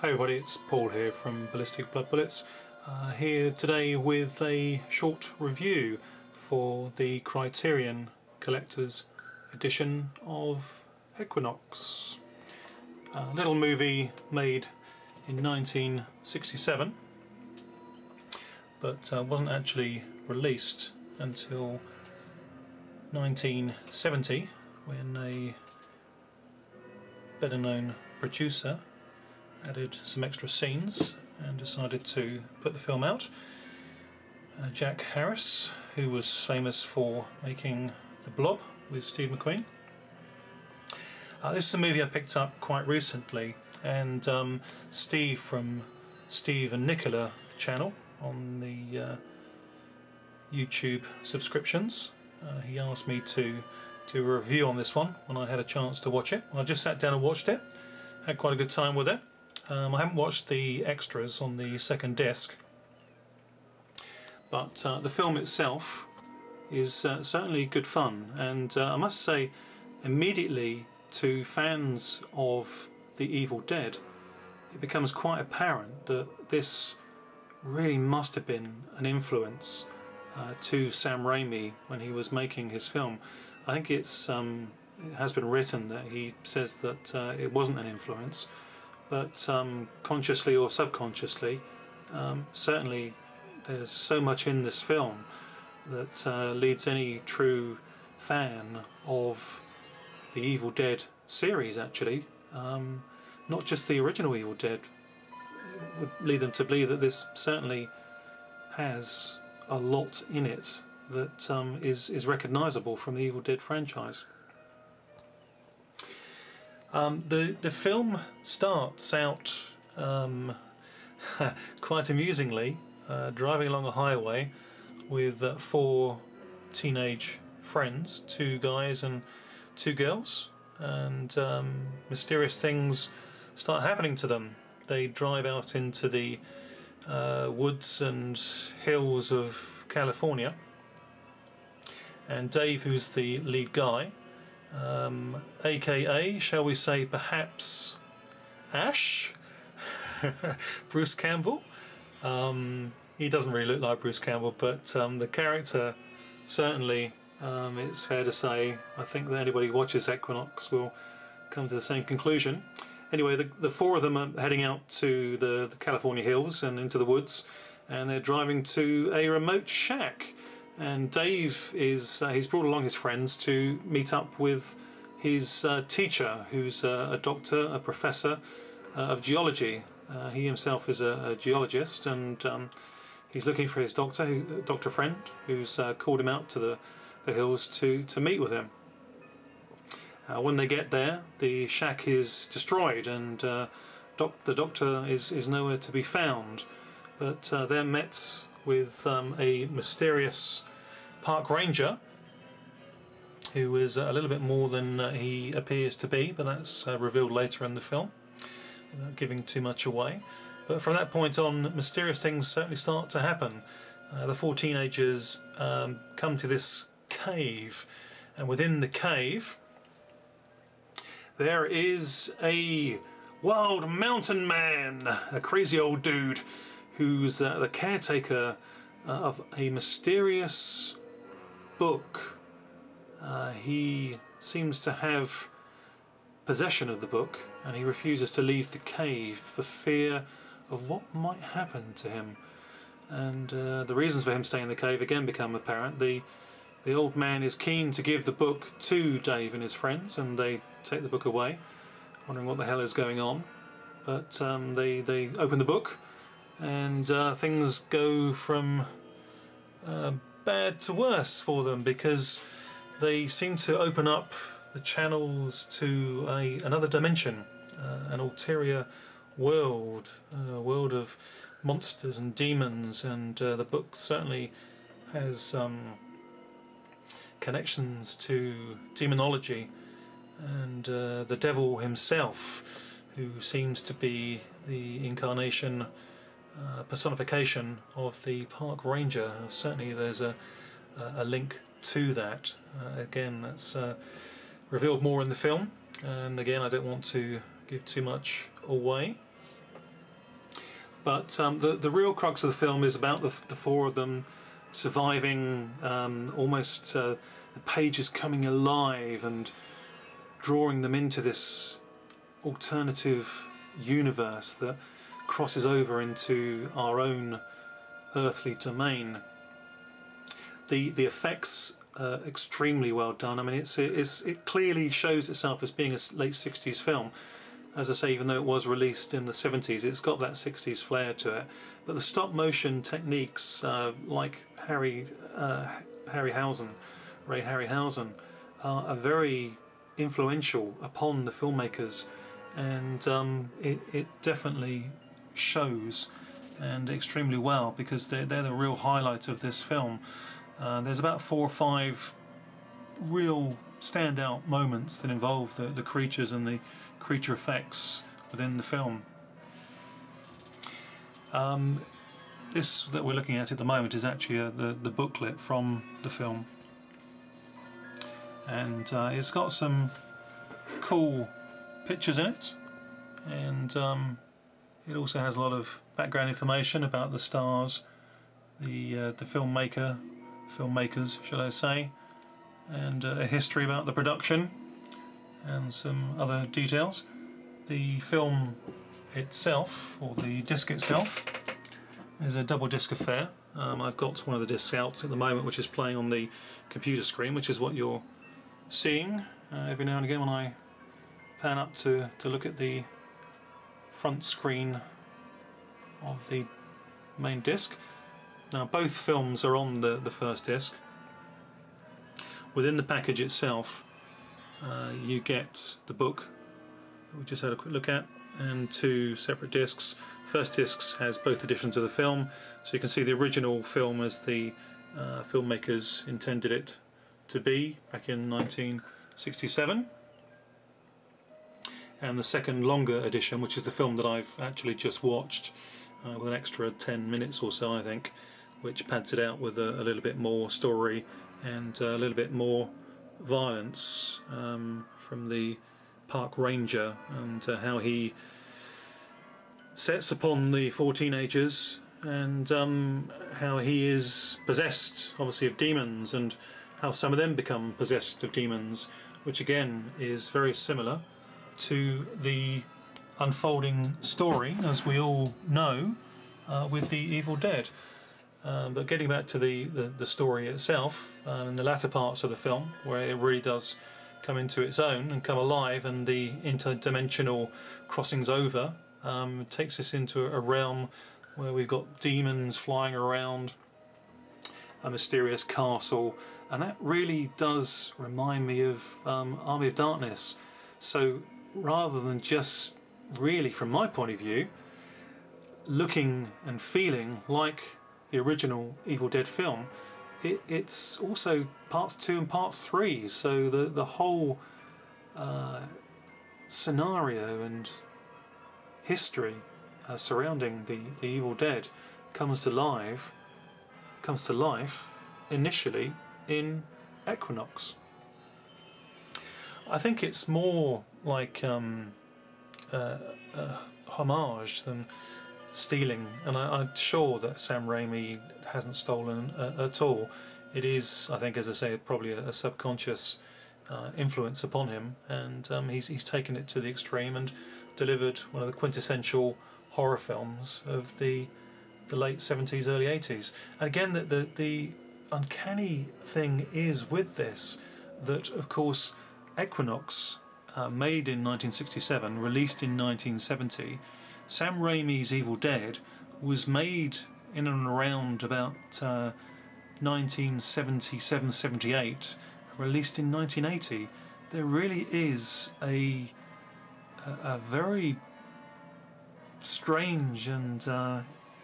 Hey everybody, it's Paul here from Ballistic Blood Bullets, here today with a short review for the Criterion Collector's edition of Equinox. A little movie made in 1967, but wasn't actually released until 1970 when a better known producer added some extra scenes and decided to put the film out. Jack Harris, who was famous for making The Blob with Steve McQueen. This is a movie I picked up quite recently, and Steve from Steve and Nicola channel on the YouTube subscriptions, he asked me to do a review on this one when I had a chance to watch it. I just sat down and watched it, had quite a good time with it. I haven't watched the extras on the second disc, but the film itself is certainly good fun, and I must say, immediately to fans of The Evil Dead, it becomes quite apparent that this really must have been an influence to Sam Raimi when he was making his film. I think it has been written that he says that it wasn't an influence, but consciously or subconsciously, certainly there's so much in this film that leads any true fan of the Evil Dead series, actually, not just the original Evil Dead, would lead them to believe that this certainly has a lot in it that is recognisable from the Evil Dead franchise. The film starts out quite amusingly, driving along a highway with four teenage friends, two guys and two girls, and mysterious things start happening to them. They drive out into the woods and hills of California, and Dave, who's the lead guy, aka, shall we say, perhaps Ash, Bruce Campbell. He doesn't really look like Bruce Campbell, but the character certainly, it's fair to say, I think that anybody who watches Equinox will come to the same conclusion. Anyway, the four of them are heading out to the California hills and into the woods, and they're driving to a remote shack. And Dave is he's brought along his friends to meet up with his teacher, who's a doctor, a professor of geology. He himself is a geologist, and he's looking for his doctor friend, who's called him out to the hills to meet with him. When they get there, the shack is destroyed, and the doctor is nowhere to be found. But they're met with a mysterious park ranger, who is a little bit more than he appears to be, but that's revealed later in the film, without giving too much away. But from that point on, mysterious things certainly start to happen. The four teenagers come to this cave, and within the cave there is a wild mountain man, a crazy old dude, who's the caretaker of a mysterious book. He seems to have possession of the book, and he refuses to leave the cave for fear of what might happen to him. And the reasons for him staying in the cave again become apparent. The old man is keen to give the book to Dave and his friends, and they take the book away, wondering what the hell is going on. But they open the book, and things go from bad to worse for them, because they seem to open up the channels to another dimension, an ulterior world, a world of monsters and demons, and the book certainly has connections to demonology and the devil himself, who seems to be the incarnation, personification of the park ranger. Certainly there's a link to that. Again, that's revealed more in the film, and again I don't want to give too much away. But the real crux of the film is about the four of them surviving, almost the pages coming alive and drawing them into this alternative universe that crosses over into our own earthly domain. The effects are extremely well done. I mean, it clearly shows itself as being a late 60s film. As I say, even though it was released in the 70s, it's got that 60s flair to it. But the stop motion techniques, like Ray Harryhausen, are very influential upon the filmmakers, and it definitely shows, and extremely well, because they're the real highlight of this film. There's about 4 or 5 real standout moments that involve the creatures and the creature effects within the film. This that we're looking at the moment is actually the booklet from the film, and it's got some cool pictures in it, and it also has a lot of background information about the stars, the filmmakers, should I say, and a history about the production and some other details. The film itself, or the disc itself, is a double disc affair. I've got one of the discs out at the moment, which is playing on the computer screen, which is what you're seeing every now and again when I pan up to look at the front screen of the main disc. Now, both films are on the first disc. Within the package itself, you get the book that we just had a quick look at, and 2 separate discs. First disc has both editions of the film, so you can see the original film as the filmmakers intended it to be back in 1967, and the second longer edition, which is the film that I've actually just watched, with an extra 10 minutes or so, I think, which pads it out with a little bit more story and a little bit more violence from the park ranger, and how he sets upon the 4 teenagers, and how he is possessed, obviously, of demons, and how some of them become possessed of demons, which again is very similar to the unfolding story, as we all know, with the Evil Dead. But getting back to the story itself, in the latter parts of the film, where it really does come into its own and come alive, and the interdimensional crossings over, takes us into a realm where we've got demons flying around, a mysterious castle, and that really does remind me of Army of Darkness. So rather than just, really from my point of view, looking and feeling like the original Evil Dead film, it's also parts 2 and parts 3, so the whole scenario and history surrounding the Evil Dead comes to life initially in Equinox. I think it's more like homage than stealing, and I'm sure that Sam Raimi hasn't stolen at all. It is, I think, as I say, probably a subconscious influence upon him, and he's taken it to the extreme and delivered one of the quintessential horror films of the late 70s, early 80s. And again, the uncanny thing is with this, that of course Equinox, made in 1967, released in 1970, Sam Raimi's Evil Dead was made in and around about 1977-78, released in 1980. There really is a very strange and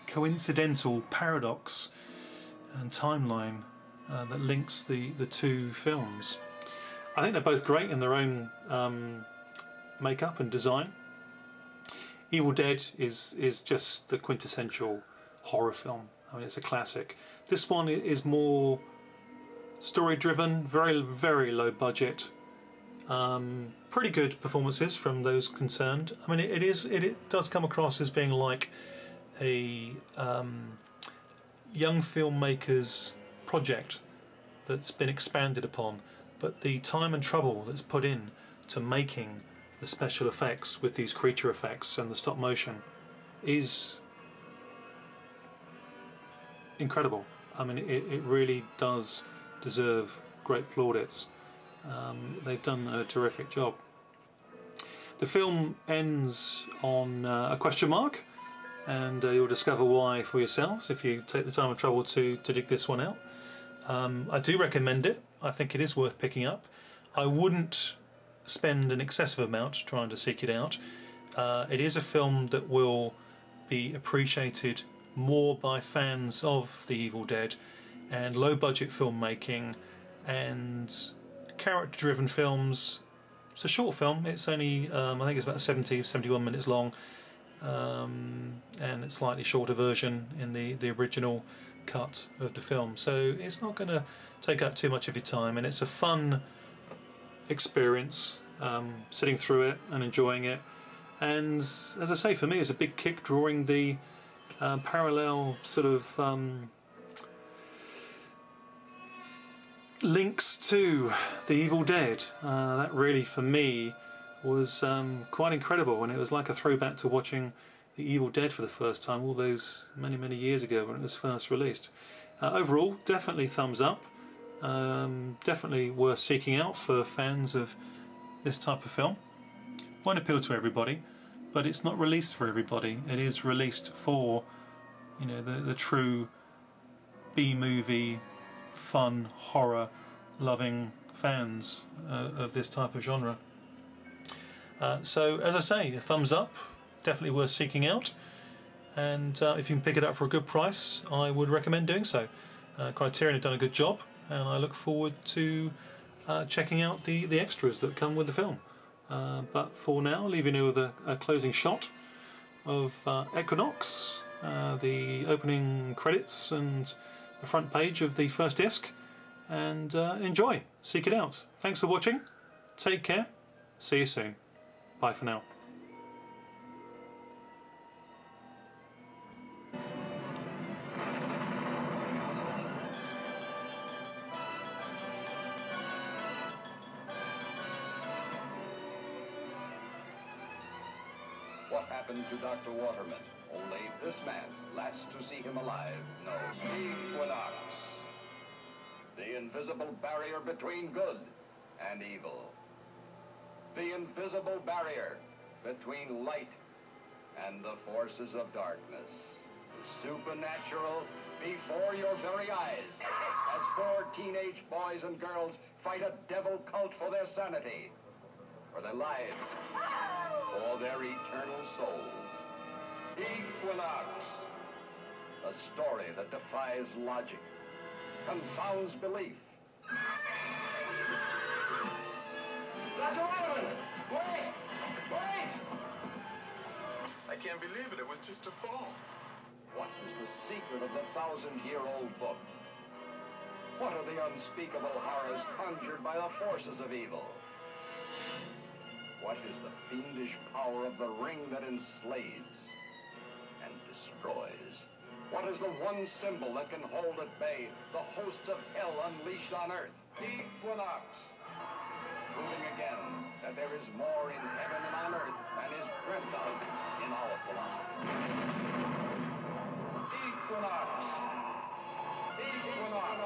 coincidental paradox and timeline that links the 2 films. I think they're both great in their own makeup and design. Evil Dead is just the quintessential horror film. I mean, it's a classic. This one is more story driven, very, very low budget. Pretty good performances from those concerned. I mean, it does come across as being like a young filmmaker's project that's been expanded upon, but the time and trouble that's put in to making the special effects with these creature effects and the stop motion is incredible. I mean, it really does deserve great plaudits. They've done a terrific job. The film ends on a question mark, and you'll discover why for yourselves if you take the time and trouble to dig this one out. I do recommend it. I think it is worth picking up. I wouldn't spend an excessive amount trying to seek it out. It is a film that will be appreciated more by fans of The Evil Dead and low budget filmmaking and character driven films. It's a short film. It's only I think it's about 71 minutes long, and it's slightly shorter version in the original cut of the film, so it's not going to take up too much of your time, and it's a fun experience sitting through it and enjoying it. And as I say, for me it's a big kick drawing the parallel sort of links to The Evil Dead. That really for me was quite incredible, and it was like a throwback to watching The Evil Dead for the first time all those many years ago when it was first released. Overall, definitely thumbs up. Definitely worth seeking out for fans of this type of film. Won't appeal to everybody, but it's not released for everybody. It is released for, you know, the true B-movie, fun, horror loving fans of this type of genre. So as I say, a thumbs up, definitely worth seeking out, and if you can pick it up for a good price, I would recommend doing so. Criterion have done a good job, and I look forward to checking out the extras that come with the film. But for now, leaving you with a closing shot of Equinox, the opening credits and the front page of the first disc, and enjoy, seek it out. Thanks for watching, take care, see you soon, bye for now. What happened to Dr. Waterman? Only this man, last to see him alive, knows. Equinox. The invisible barrier between good and evil. The invisible barrier between light and the forces of darkness. The supernatural before your very eyes. As 4 teenage boys and girls fight a devil cult for their sanity, for their lives, for their eternal souls. Equinox. A story that defies logic, confounds belief. Dr. Waterman! Wait! Wait! I can't believe it. It was just a fall. What is the secret of the 1,000-year-old book? What are the unspeakable horrors conjured by the forces of evil? What is the fiendish power of the ring that enslaves and destroys? What is the one symbol that can hold at bay the hosts of hell unleashed on earth? Equinox. Proving again that there is more in heaven and on earth than is dreamt of in our philosophy. Equinox. Equinox.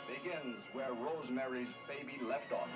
Begins where Rosemary's Baby left off.